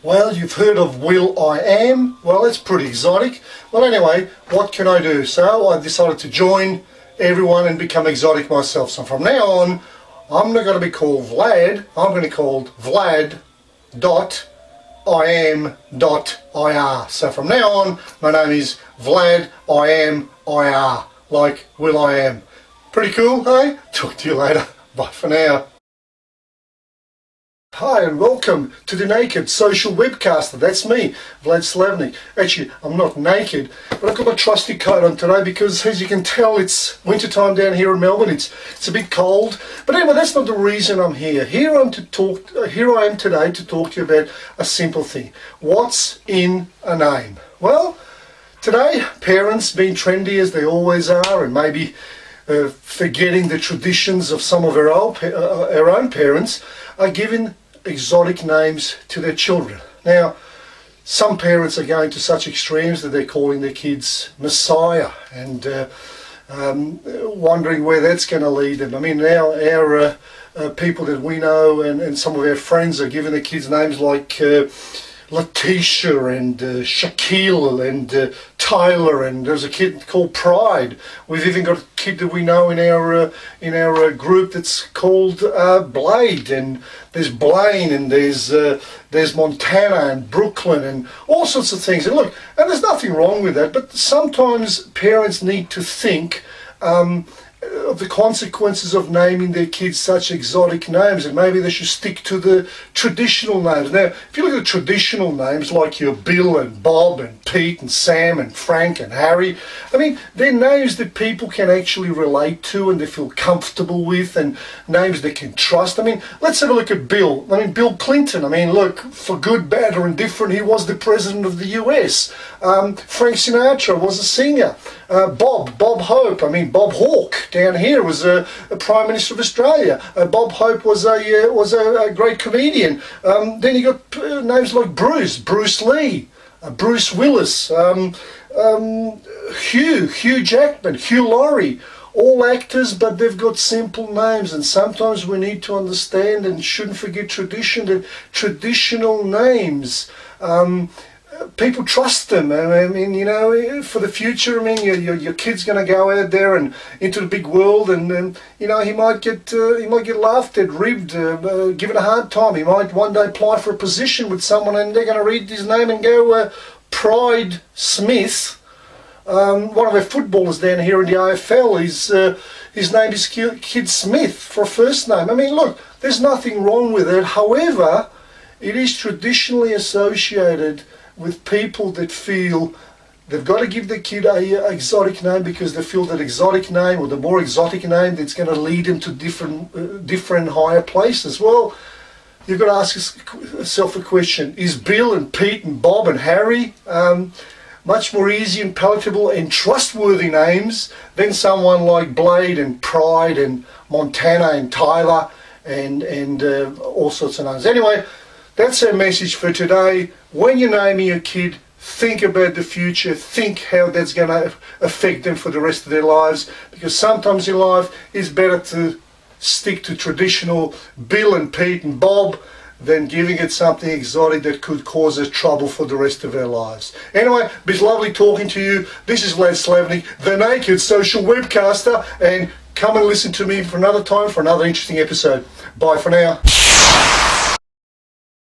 Well, you've heard of Will.I.Am. Well, that's pretty exotic. Well, anyway, what can I do? So I decided to join everyone and become exotic myself. So from now on, I'm not going to be called Vlad. I'm going to be called Vlad.Im.Ir. So from now on, my name is Vlad.Im.Ir, like Will.I.Am. Pretty cool, hey? Talk to you later. Bye for now. Hi and welcome to the Naked Social Webcaster. That's me, Vlad.Im.Ir. Actually, I'm not naked, but I've got my trusty coat on today because, as you can tell, it's winter time down here in Melbourne. It's a bit cold. But anyway, that's not the reason I'm here. Here I am today to talk to you about a simple thing. What's in a name? Well, today, parents, being trendy as they always are, and maybe forgetting the traditions of some of our own parents, are giving exotic names to their children. Now, some parents are going to such extremes that they're calling their kids Messiah and wondering where that's going to lead them. I mean, now our people that we know and some of our friends are giving their kids names like Letitia and Shaquille and Tyler, and there's a kid called Pride. We've even got a kid that we know in our group that's called Blade, and there's Blaine, and there's Montana and Brooklyn and all sorts of things. And look, and there's nothing wrong with that, but sometimes parents need to think of the consequences of naming their kids such exotic names, and maybe they should stick to the traditional names. Now, if you look at the traditional names like your Bill and Bob and Pete and Sam and Frank and Harry, I mean, they're names that people can actually relate to and they feel comfortable with, and names they can trust. I mean, let's have a look at Bill. I mean, Bill Clinton. I mean, look, for good, bad or indifferent, he was the president of the US. Frank Sinatra was a singer. Bob Hope. I mean, Bob Hawke down here was a Prime Minister of Australia. Bob Hope was a great comedian. Then you got names like Bruce Lee, Bruce Willis, Hugh Jackman, Hugh Laurie. All actors, but they've got simple names, and sometimes we need to understand and shouldn't forget tradition, that traditional names, people trust them. I mean, you know, for the future, I mean, your kid's going to go out there and into the big world, and you know, he might get laughed at, ribbed, given a hard time. He might one day apply for a position with someone, and they're going to read his name and go, Pride Smith. One of our footballers down here in the AFL, his name is Kid Smith for a first name. I mean, look, there's nothing wrong with it. However, it is traditionally associated with people that feel they've got to give their kid a exotic name because they feel that exotic name, or the more exotic name, that's going to lead them to different higher places. Well, you've got to ask yourself a question. Is Bill and Pete and Bob and Harry much more easy and palatable and trustworthy names than someone like Blade and Pride and Montana and Tyler and all sorts of names? Anyway, that's our message for today. When you're naming your kid, think about the future, think how that's going to affect them for the rest of their lives, because sometimes in life it's better to stick to traditional Bill and Pete and Bob than giving it something exotic that could cause us trouble for the rest of our lives. Anyway, it's lovely talking to you. This is Vlad.Im.Ir, the Naked Social Webcaster, and come and listen to me for another time for another interesting episode. Bye for now.